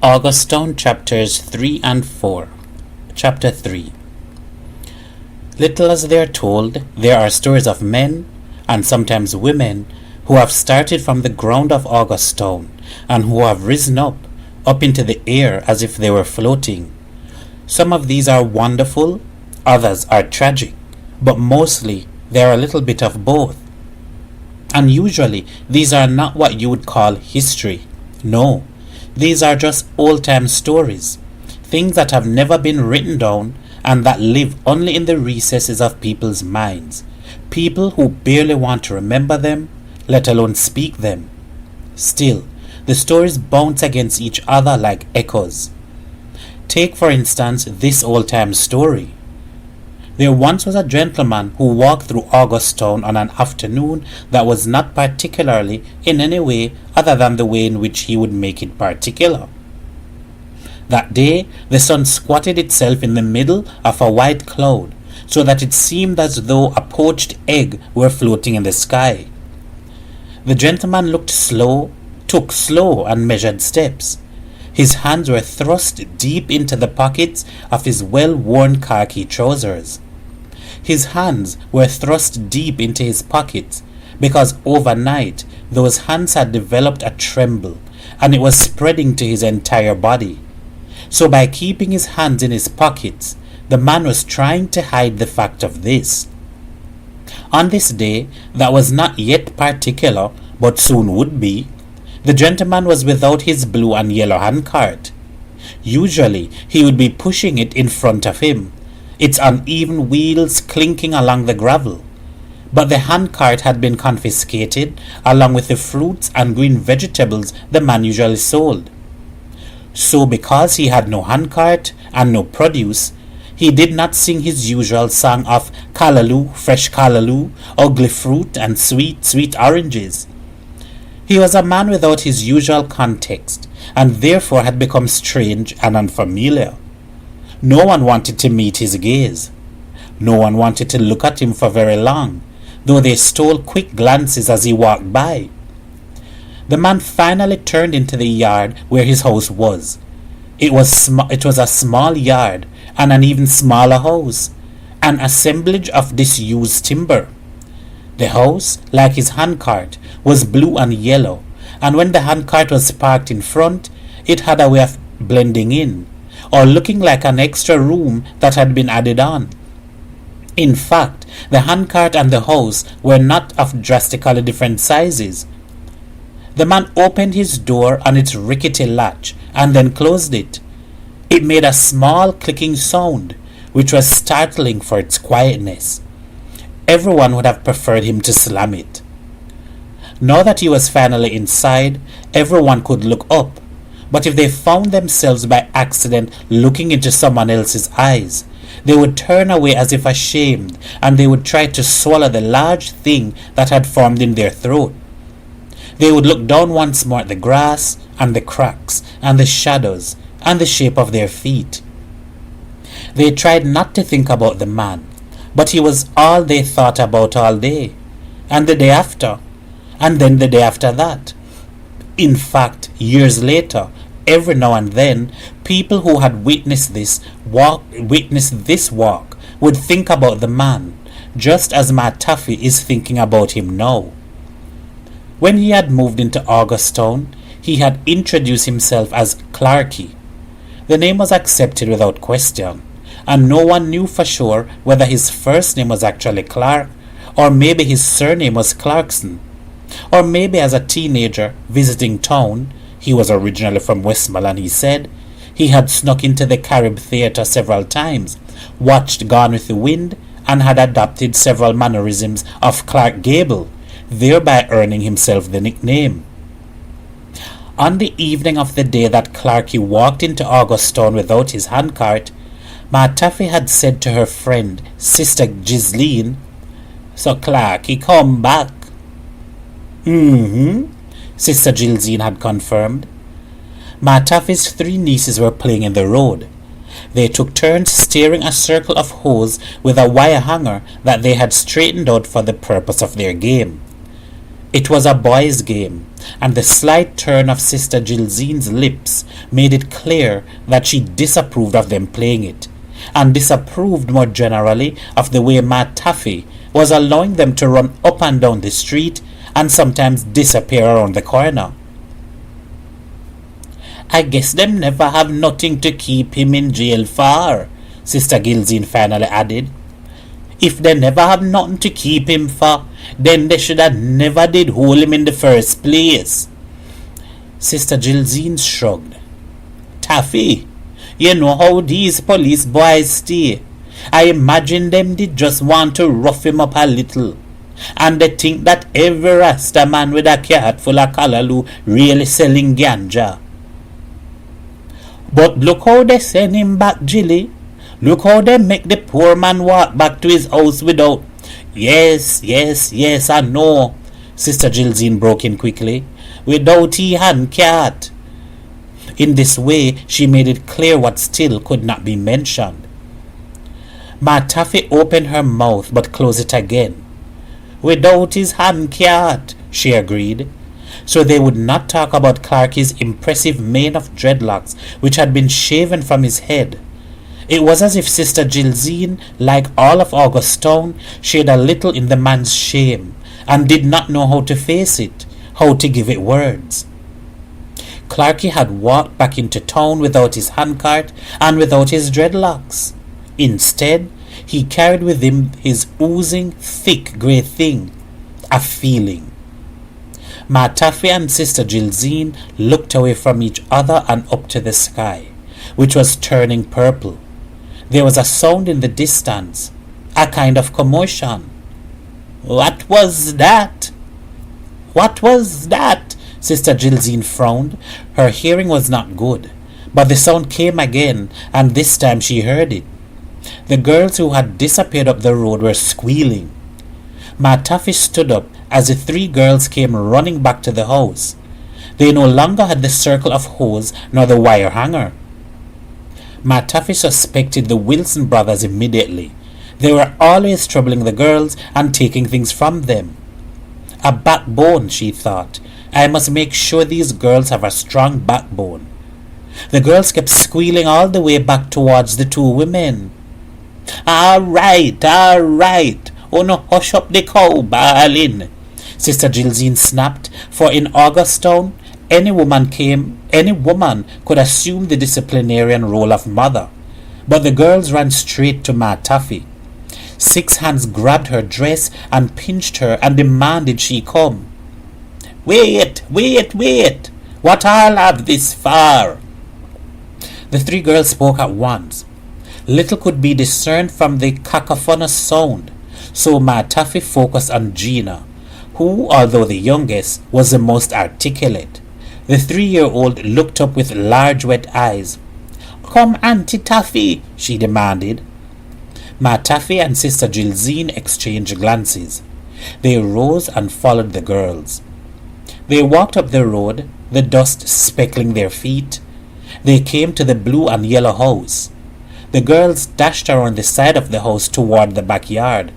Augustine chapters 3 and 4. Chapter 3. Little as they are told, there are stories of men, and sometimes women, who have started from the ground of Augustine, and who have risen up into the air as if they were floating. Some of these are wonderful, others are tragic, but mostly they are a little bit of both. And usually these are not what you would call history. No, these are just old-time stories, things that have never been written down and that live only in the recesses of people's minds, people who barely want to remember them, let alone speak them. Still, the stories bounce against each other like echoes. Take, for instance, this old-time story. There once was a gentleman who walked through Augustine on an afternoon that was not particularly in any way other than the way in which he would make it particular. That day, the sun squatted itself in the middle of a white cloud, so that it seemed as though a poached egg were floating in the sky. The gentleman took slow and measured steps. His hands were thrust deep into the pockets of his well-worn khaki trousers. His hands were thrust deep into his pockets because overnight those hands had developed a tremble, and it was spreading to his entire body. So by keeping his hands in his pockets, the man was trying to hide the fact of this. On this day, that was not yet particular, but soon would be, the gentleman was without his blue and yellow handcart. Usually he would be pushing it in front of him, its uneven wheels clinking along the gravel. But the handcart had been confiscated along with the fruits and green vegetables the man usually sold. So because he had no handcart and no produce, he did not sing his usual song of callaloo, fresh callaloo, ugly fruit and sweet, sweet oranges. He was a man without his usual context, and therefore had become strange and unfamiliar. No one wanted to meet his gaze. No one wanted to look at him for very long, though they stole quick glances as he walked by. The man finally turned into the yard where his house was. It was a small yard and an even smaller house, an assemblage of disused timber. The house, like his handcart, was blue and yellow, and when the handcart was parked in front, it had a way of blending in, or looking like an extra room that had been added on. In fact, the handcart and the house were not of drastically different sizes. The man opened his door on its rickety latch and then closed it. It made a small clicking sound, which was startling for its quietness. Everyone would have preferred him to slam it. Now that he was finally inside, everyone could look up, but if they found themselves by accident looking into someone else's eyes, they would turn away as if ashamed, and they would try to swallow the large thing that had formed in their throat. They would look down once more at the grass, and the cracks, and the shadows, and the shape of their feet. They tried not to think about the man, but he was all they thought about all day, and the day after, and then the day after that. In fact, years later, every now and then, people who had witnessed this walk would think about the man, just as Matt Taffy is thinking about him now. When he had moved into Augustine, he had introduced himself as Clarky. The name was accepted without question, and no one knew for sure whether his first name was actually Clark, or maybe his surname was Clarkson, or maybe as a teenager visiting town, he was originally from Westmoreland, he said, he had snuck into the Carib Theatre several times, watched Gone with the Wind, and had adopted several mannerisms of Clark Gable, thereby earning himself the nickname. On the evening of the day that Clarky walked into Augustine without his handcart, Ma Taffy had said to her friend, Sister Ghislaine, "So Clarky come back." Sister Ghislaine had confirmed. Ma Taffy's 3 nieces were playing in the road. They took turns steering a circle of hose with a wire hanger that they had straightened out for the purpose of their game. It was a boys' game, and the slight turn of Sister Gilzine's lips made it clear that she disapproved of them playing it, and disapproved more generally of the way Matt Taffy was allowing them to run up and down the street and sometimes disappear around the corner. "I guess them never have nothing to keep him in jail for," Sister Gilzine finally added. "If they never have nothing to keep him for, then they should have never did hold him in the first place." Sister Gilzine shrugged. "Taffy, you know how these police boys stay. I imagine them did just want to rough him up a little. And they think that every Rasta man with a cart full of callaloo really selling ganja. But look how they send him back, Jilly. Look how they make the poor man walk back to his house without—" Yes, I know," Sister Gilzine broke in quickly. "Without he hand cart." In this way, she made it clear what still could not be mentioned. Matt Taffy opened her mouth but closed it again. "Without his hand cart," she agreed. So they would not talk about Clarky's impressive mane of dreadlocks which had been shaven from his head. It was as if Sister Gilzine, like all of Augustown, shared a little in the man's shame, and did not know how to face it, how to give it words. Clarky had walked back into town without his handcart and without his dreadlocks. Instead, he carried with him his oozing, thick grey thing, a feeling. Matt Taffy and Sister Gilzine looked away from each other and up to the sky, which was turning purple. There was a sound in the distance, a kind of commotion. "What was that? What was that?" Sister Gilzine frowned. Her hearing was not good, but the sound came again, and this time she heard it. The girls who had disappeared up the road were squealing. Matt Taffy stood up as the three girls came running back to the house. They no longer had the circle of hose nor the wire hanger. Matt Taffy suspected the Wilson brothers immediately. They were always troubling the girls and taking things from them. A backbone, she thought. I must make sure these girls have a strong backbone. The girls kept squealing all the way back towards the two women. All right. Oh no, hush up the cow, bawling," Sister Gilzine snapped, for in Augustown, any woman could assume the disciplinarian role of mother. But the girls ran straight to Matt Taffy. 6 hands grabbed her dress and pinched her and demanded she come. Wait! What all have this for?" The 3 girls spoke at once. Little could be discerned from the cacophonous sound, so Matt Taffy focused on Gina, who, although the youngest, was the most articulate. The 3-year-old looked up with large wet eyes. "Come, Auntie Taffy," she demanded. Matt Taffy and Sister Gilzine exchanged glances. They rose and followed the girls. They walked up the road, the dust speckling their feet. They came to the blue and yellow house. The girls dashed around the side of the house toward the backyard.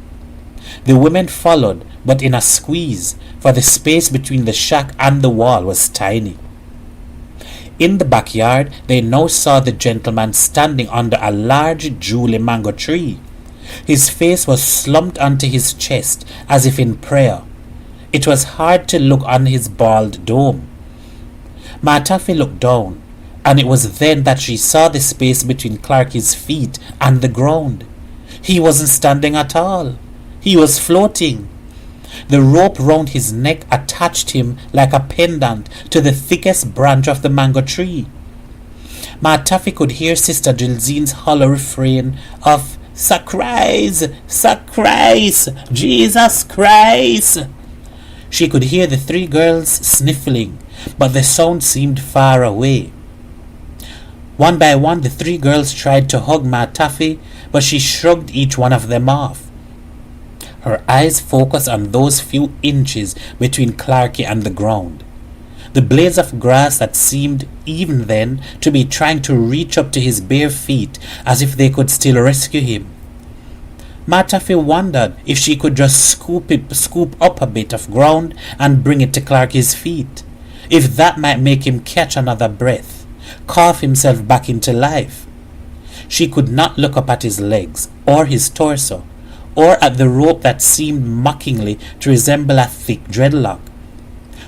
The women followed, but in a squeeze, for the space between the shack and the wall was tiny. In the backyard, they now saw the gentleman standing under a large Julie mango tree. His face was slumped onto his chest, as if in prayer. It was hard to look on his bald dome. Matt Taffy looked down, and it was then that she saw the space between Clarky's feet and the ground. He wasn't standing at all. He was floating. The rope round his neck attached him like a pendant to the thickest branch of the mango tree. Matt Taffy could hear Sister Gilzine's hollow refrain of "Sacrise! Sacrise! Jesus Christ!" She could hear the 3 girls sniffling, but the sound seemed far away. One by one, the 3 girls tried to hug Matt Taffy, but she shrugged each one of them off. Her eyes focused on those few inches between Clarky and the ground. The blades of grass that seemed, even then, to be trying to reach up to his bare feet as if they could still rescue him. Matt Taffy wondered if she could just scoop up a bit of ground and bring it to Clarky's feet. if that might make him catch another breath, cough himself back into life. She could not look up at his legs, or his torso, or at the rope that seemed mockingly to resemble a thick dreadlock.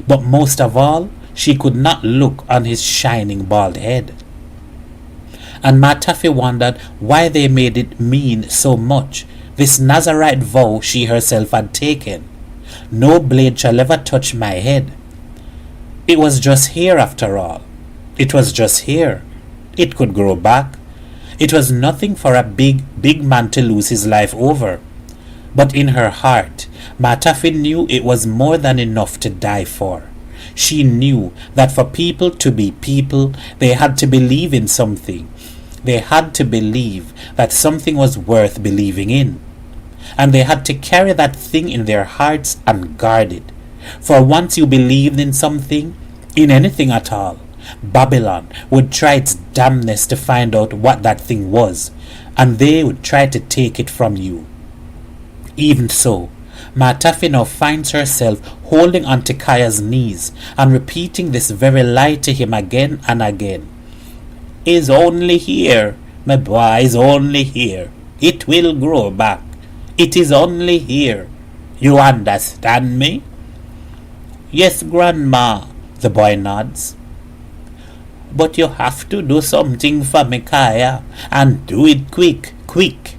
But most of all, she could not look on his shining bald head. And Ma Taffy wondered why they made it mean so much, this Nazarite vow she herself had taken. No blade shall ever touch my head. It was just hair after all. It was just hair. It could grow back. It was nothing for a big man to lose his life over. But in her heart, Ma Taffy knew it was more than enough to die for. She knew that for people to be people, they had to believe in something. They had to believe that something was worth believing in. And they had to carry that thing in their hearts and guard it. For once you believed in something, in anything at all, Babylon would try its damnness to find out what that thing was, and they would try to take it from you. Even so, Ma Taffy now finds herself holding onto Kaya's knees and repeating this very lie to him again and again. Is only here, my boy is only here. It will grow back. It is only here. You understand me? Yes, Grandma, the boy nods. But you have to do something for me, Kaya, and do it quick, quick.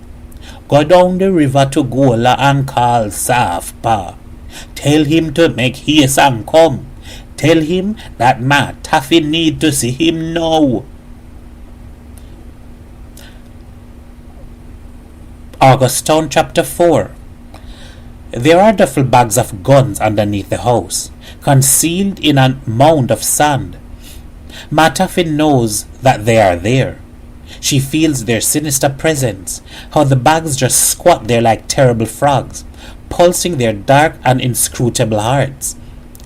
Go down the river to Gola and call Safpa. Tell him to make haste and come. Tell him that Ma Taffy need to see him now. Augusttown chapter 4. There are duffel bags of guns underneath the house, concealed in a mound of sand. Ma Taffy knows that they are there. She feels their sinister presence, how the bags just squat there like terrible frogs, pulsing their dark and inscrutable hearts.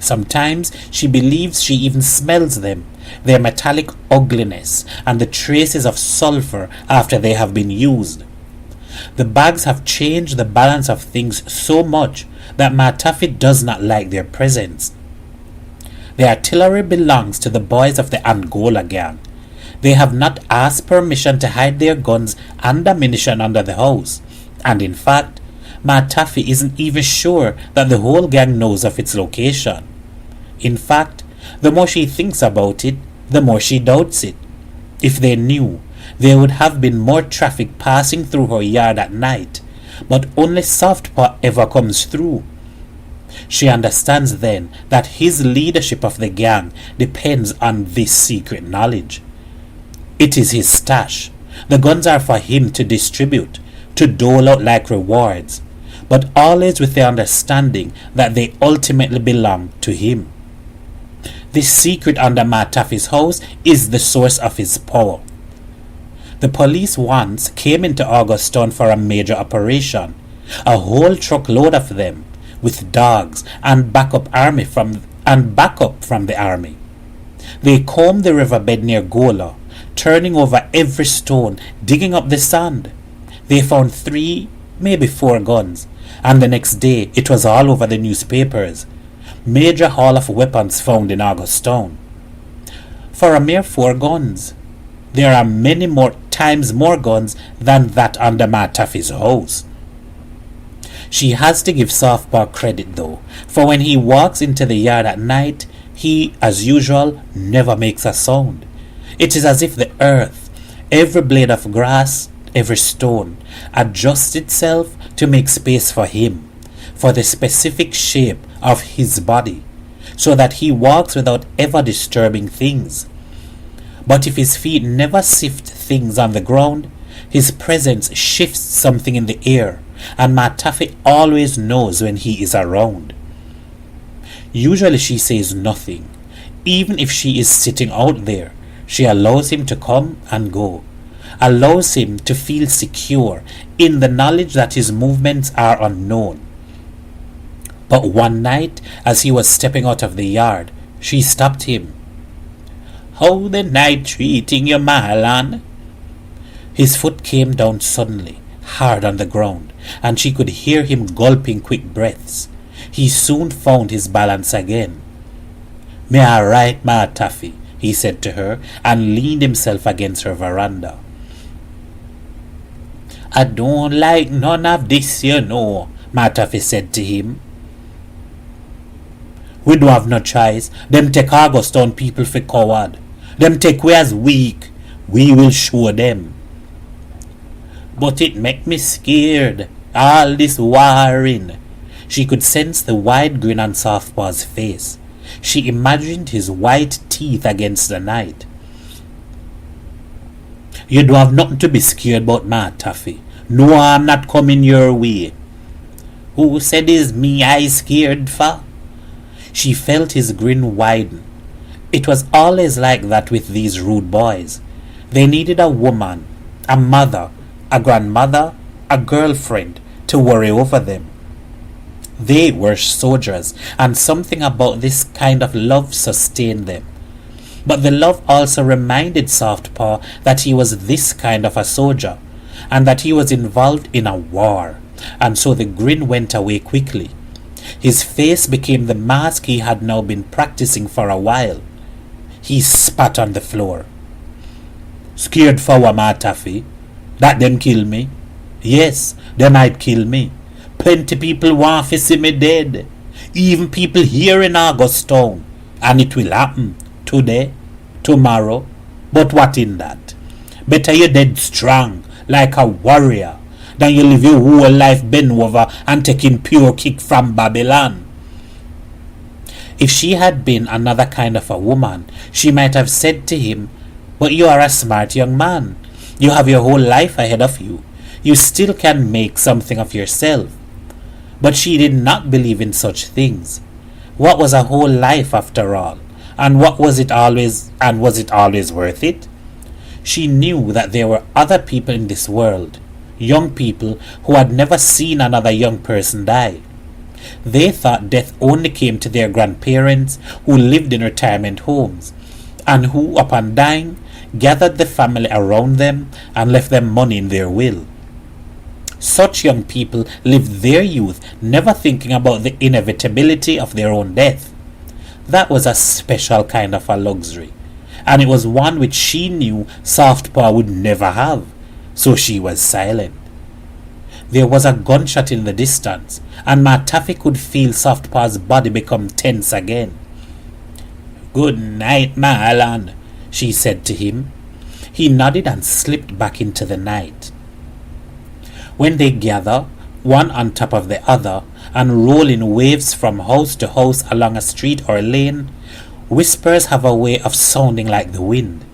Sometimes she believes she even smells them, their metallic ugliness and the traces of sulfur after they have been used. The bags have changed the balance of things so much that Ma Taffy does not like their presence. The artillery belongs to the boys of the Angola gang. They have not asked permission to hide their guns and ammunition under the house, and in fact, Ma Taffy isn't even sure that the whole gang knows of its location. In fact, the more she thinks about it, the more she doubts it. If they knew, there would have been more traffic passing through her yard at night, but only Softpaw ever comes through. She understands then that his leadership of the gang depends on this secret knowledge. It is his stash. The guns are for him to distribute, to dole out like rewards, but always with the understanding that they ultimately belong to him. This secret under Ma Taffy's house is the source of his power. The police once came into Augusttown for a major operation, a whole truckload of them, with dogs and backup from the army. They combed the riverbed near Gola, turning over every stone, digging up the sand. They found 3, maybe 4 guns, and the next day it was all over the newspapers. Major haul of weapons found in Augusttown. For a mere 4 guns, there are many more times more guns than that under Ma Taffy's house. She has to give Softpaw credit though, for when he walks into the yard at night, he, as usual, never makes a sound. It is as if the earth, every blade of grass, every stone, adjusts itself to make space for him, for the specific shape of his body, so that he walks without ever disturbing things. But if his feet never sift things on the ground, his presence shifts something in the air, and Ma Taffy always knows when he is around. Usually she says nothing. Even if she is sitting out there, she allows him to come and go, allows him to feel secure in the knowledge that his movements are unknown. But one night, as he was stepping out of the yard, she stopped him. "How the night treating you, Marlon?" His foot came down suddenly, hard on the ground, and she could hear him gulping quick breaths. He soon found his balance again. "Me all right, Ma Taffy," he said to her, and leaned himself against her veranda. "I don't like none of this, you know," Ma Taffy said to him. "We don't have no choice. Them take Augustown people for coward. Them take we as weak. We will show them." "But it make me scared. All this warring." She could sense the wide grin on Softpaw's face. She imagined his white teeth against the night. "You don't have nothing to be scared about, Ma Taffy. No, I'm not coming your way." "Who said is me I scared for?" She felt his grin widen. It was always like that with these rude boys. They needed a woman, a mother, a grandmother, a girlfriend to worry over them. They were soldiers, and something about this kind of love sustained them. But the love also reminded Softpaw that he was this kind of a soldier, and that he was involved in a war, and so the grin went away quickly. His face became the mask he had now been practicing for a while. He spat on the floor. "Scared for what, Ma Taffy? That them kill me? Yes, they might kill me. Plenty people want to see me dead. Even people here in Augustown. And it will happen. Today, tomorrow. But what in that? Better you dead strong, like a warrior, than you live your whole life bent over and taking pure kick from Babylon." If she had been another kind of a woman, she might have said to him, "But you are a smart young man. You have your whole life ahead of you. You still can make something of yourself." But she did not believe in such things. What was a whole life after all? And was it always worth it? She knew that there were other people in this world, young people who had never seen another young person die. They thought death only came to their grandparents who lived in retirement homes, and who, upon dying, gathered the family around them and left them money in their will. Such young people lived their youth never thinking about the inevitability of their own death. That was a special kind of a luxury, and it was one which she knew Softpaw would never have, so she was silent. There was a gunshot in the distance, and Ma Taffy could feel Softpaw's body become tense again. "Good night, Marlon," she said to him. He nodded and slipped back into the night. When they gather, one on top of the other, and roll in waves from house to house along a street or lane, whispers have a way of sounding like the wind.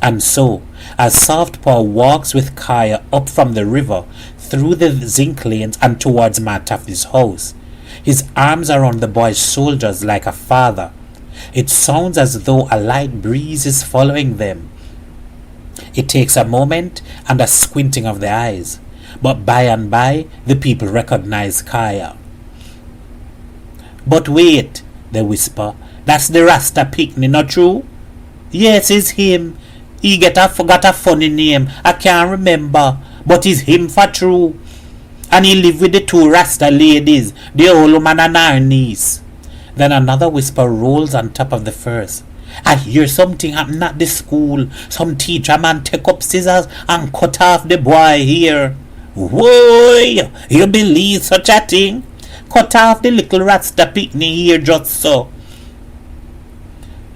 And so, as Softpaw walks with Kaya up from the river, through the zinc lanes and towards Ma Taffy's house, his arms around the boy's shoulders like a father, it sounds as though a light breeze is following them. It takes a moment and a squinting of the eyes, but by and by the people recognize Kaya. "But wait," they whisper, "that's the Rasta picnic, not true?" "Yes, it's him. He got a funny name. I can't remember, but it's him for true. And he live with the two Rasta ladies, the old woman and her niece." Then another whisper rolls on top of the first. "I hear something happen at the school. Some teacher man take up scissors and cut off the boy here." "Whoa, you believe such a thing? Cut off the little Rasta picnic here just so."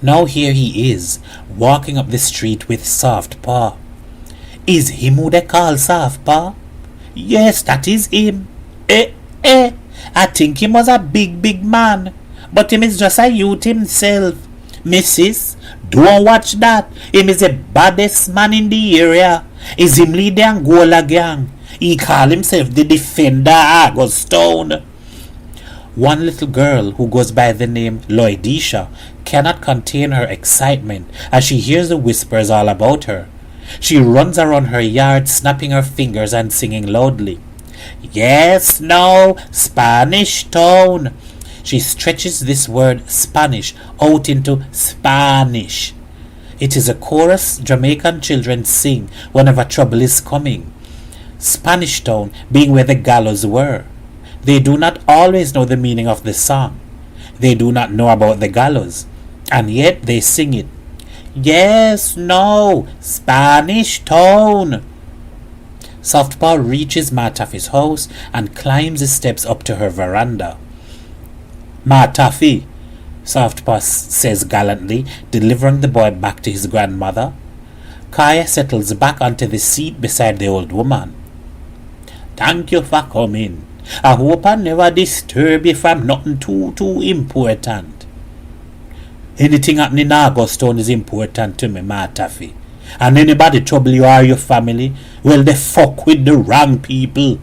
Now here he is, walking up the street with Softpaw. "Is him who they call Softpaw?" "Yes, that is him." I think him was a big man, but him is just a youth himself. Missus, don't watch that. Him is the baddest man in the area. Is him lead the Angola gang. He call himself the Defender Augustown." One little girl who goes by the name Lloydisha cannot contain her excitement as she hears the whispers all about her. She runs around her yard snapping her fingers and singing loudly. "Yes, no, Spanish Town." She stretches this word Spanish out into Spanish. It is a chorus Jamaican children sing whenever trouble is coming. Spanish Town being where the gallows were. They do not always know the meaning of the song. They do not know about the gallows. And yet they sing it. Yes, no, Spanish Town. Softpaw reaches Ma Taffy's house and climbs the steps up to her veranda. Ma Taffy, Softpaw says gallantly, delivering the boy back to his grandmother. Kaya settles back onto the seat beside the old woman. Thank you for coming. I hope I never disturb you from nothing too important. Anything happening in Augustown is important to me, Ma Taffy. And anybody trouble you or your family, well, they fuck with the wrong people.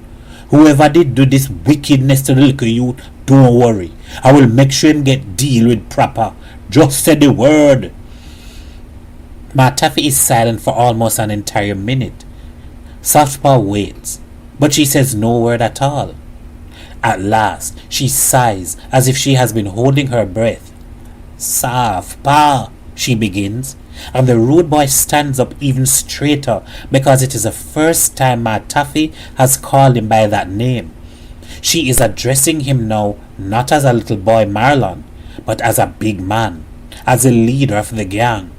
Whoever did do this wickedness to the little youth, don't worry. I will make sure him get deal with proper. Just say the word. Ma Taffy is silent for almost an entire minute. Softpaw waits, but she says no word at all. At last, she sighs as if she has been holding her breath. Softpaw, she begins, and the rude boy stands up even straighter because it is the first time Ma Taffy has called him by that name. She is addressing him now not as a little boy Marlon, but as a big man, as a leader of the gang.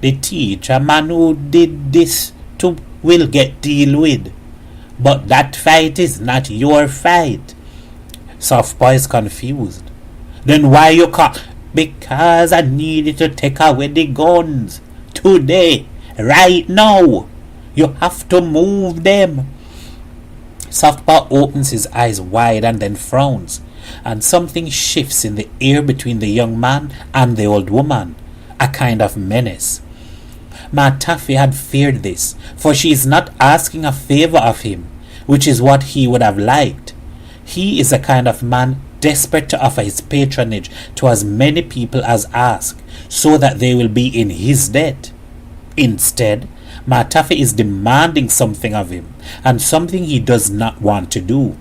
The teacher man who did this to will get deal with, but that fight is not your fight. Softpaw is confused. Then why you call? Because I needed to take away the guns. Today. Right now. You have to move them. Softpaw opens his eyes wide and then frowns, and something shifts in the air between the young man and the old woman. A kind of menace. Ma Taffy had feared this, for she is not asking a favor of him, which is what he would have liked. He is a kind of man desperate to offer his patronage to as many people as ask, so that they will be in his debt. Instead, Ma Taffy is demanding something of him, and something he does not want to do.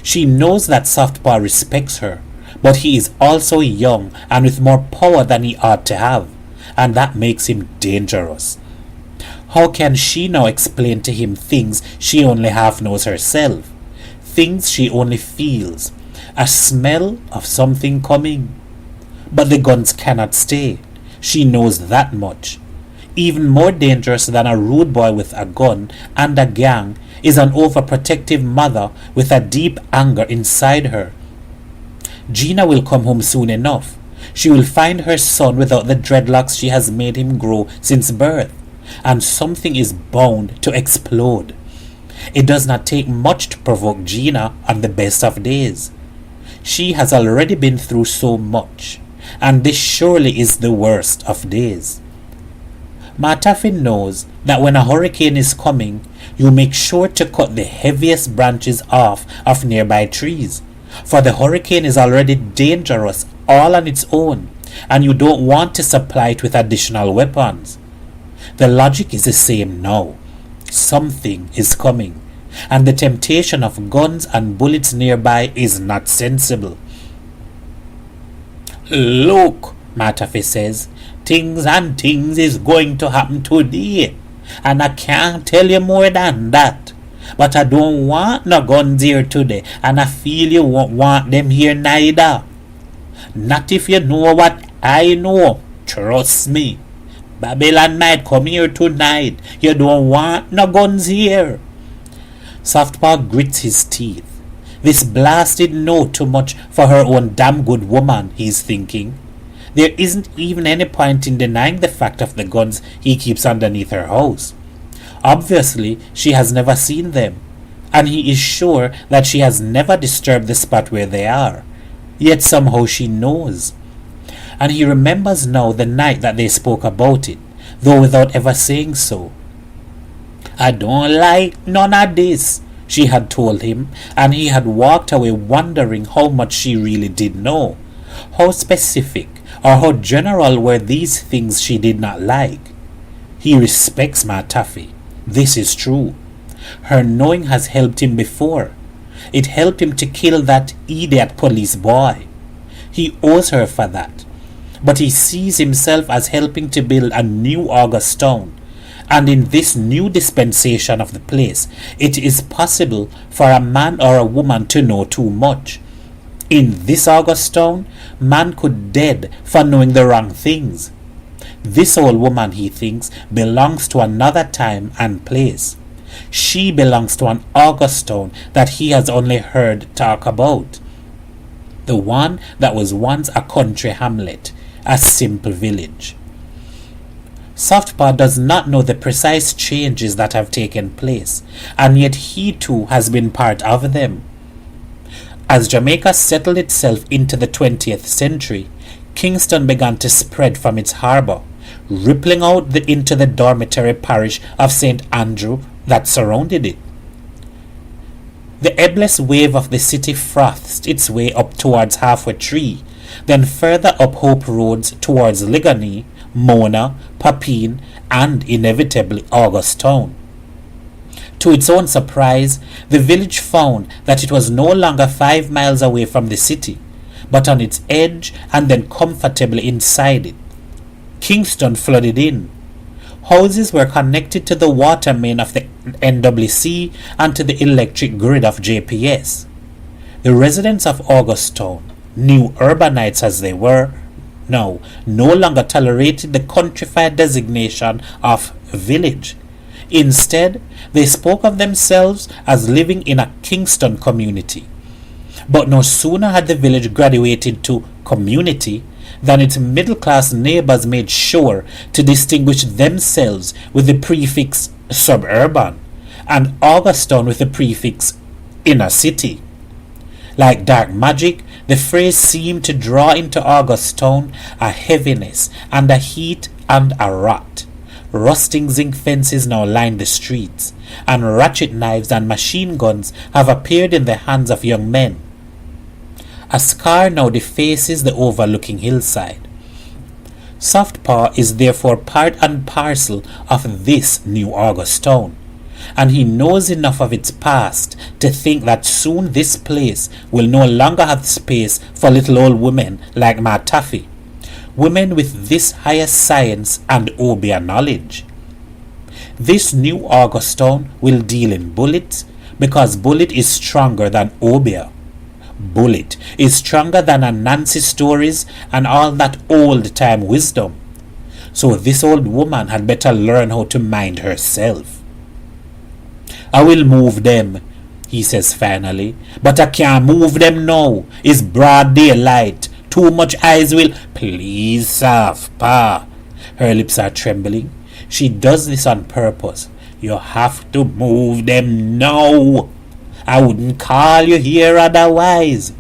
She knows that Softpaw respects her, but he is also young and with more power than he ought to have, and that makes him dangerous. How can she now explain to him things she only half knows herself? Things she only feels. A smell of something coming. But the guns cannot stay. She knows that much. Even more dangerous than a rude boy with a gun and a gang is an overprotective mother with a deep anger inside her. Gina will come home soon enough. She will find her son without the dreadlocks she has made him grow since birth, and something is bound to explode. It does not take much to provoke Gina on the best of days. She has already been through so much, and this surely is the worst of days. Ma Taffy knows that when a hurricane is coming, you make sure to cut the heaviest branches off of nearby trees, for the hurricane is already dangerous all on its own, and you don't want to supply it with additional weapons. The logic is the same now. Something is coming, and the temptation of guns and bullets nearby is not sensible. Look, Ma Taffy says, things is going to happen today, and I can't tell you more than that. But I don't want no guns here today, and I feel you won't want them here neither. Not if you know what I know. Trust me. Babylon might come here tonight. You don't want no guns here. Softpaw grits his teeth. This blasted no too much for her own damn good woman, he's thinking. There isn't even any point in denying the fact of the guns he keeps underneath her house. Obviously, she has never seen them, and he is sure that she has never disturbed the spot where they are. Yet somehow she knows. And he remembers now the night that they spoke about it, though without ever saying so. I don't like none of this, she had told him, and he had walked away wondering how much she really did know. How specific or how general were these things she did not like. He respects Ma Taffy. This is true. Her knowing has helped him before. It helped him to kill that idiot police boy. He owes her for that. But he sees himself as helping to build a new Augustown. And in this new dispensation of the place, it is possible for a man or a woman to know too much. In this August town, man could dead for knowing the wrong things. This old woman, he thinks, belongs to another time and place. She belongs to an August town that he has only heard talk about. The one that was once a country hamlet, a simple village. Softpaw does not know the precise changes that have taken place, and yet he too has been part of them. As Jamaica settled itself into the 20th century, Kingston began to spread from its harbour, rippling out into the dormitory parish of St. Andrew that surrounded it. The ebless wave of the city frothed its way up towards Halfway Tree, then further up Hope Roads towards Ligonier, Mona, Papine, and inevitably August Town. To its own surprise, the village found that it was no longer 5 miles away from the city, but on its edge and then comfortably inside it. Kingston flooded in. Houses were connected to the water main of the NWC and to the electric grid of JPS. The residents of August Town, new urbanites as they were, now no longer tolerated the countrified designation of village. Instead, they spoke of themselves as living in a Kingston community. But no sooner had the village graduated to community than its middle-class neighbors made sure to distinguish themselves with the prefix suburban and Augusttown with the prefix inner city. Like dark magic, the phrase seemed to draw into Augusttown a heaviness and a heat and a rot. Rusting zinc fences now line the streets, and ratchet knives and machine guns have appeared in the hands of young men. A scar now defaces the overlooking hillside. Softpaw is therefore part and parcel of this new August town, and he knows enough of its past to think that soon this place will no longer have space for little old women like Ma Taffy, women with this higher science and Obeah knowledge. This new August town will deal in bullets because bullet is stronger than Obeah. Bullet is stronger than Anansi stories and all that old-time wisdom. So this old woman had better learn how to mind herself. I will move them, he says finally, but I can't move them now. It's broad daylight. Too much eyes will... Please, Softpaw. Her lips are trembling. She does this on purpose. You have to move them now. I wouldn't call you here otherwise.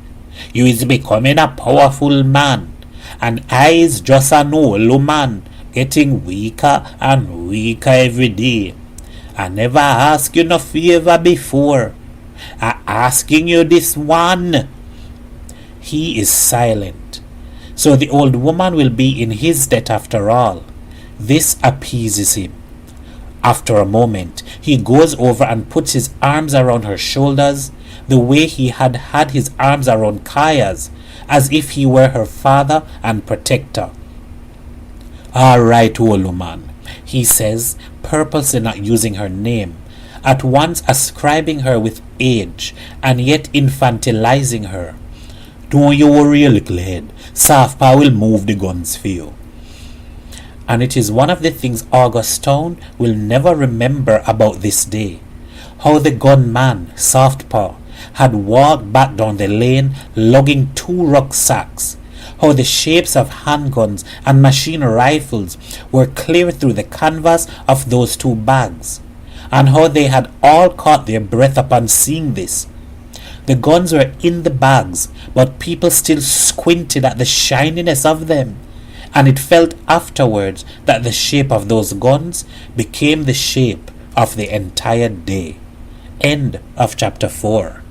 You is becoming a powerful man, and I is just an old man, getting weaker and weaker every day. I never asked you no favor before. I asking you this one. He is silent. So the old woman will be in his debt after all. This appeases him. After a moment, he goes over and puts his arms around her shoulders, the way he had had his arms around Kaya's, as if he were her father and protector. All right, old woman, he says, purposely not using her name, at once ascribing her with age and yet infantilizing her. Don't you worry, little head. Softpaw will move the guns for you. And it is one of the things Augusttown will never remember about this day. How the gunman, Softpaw, had walked back down the lane lugging 2 rucksacks. How the shapes of handguns and machine rifles were clear through the canvas of those 2 bags. And how they had all caught their breath upon seeing this. The guns were in the bags, but people still squinted at the shininess of them. And it felt afterwards that the shape of those guns became the shape of the entire day. End of chapter 4.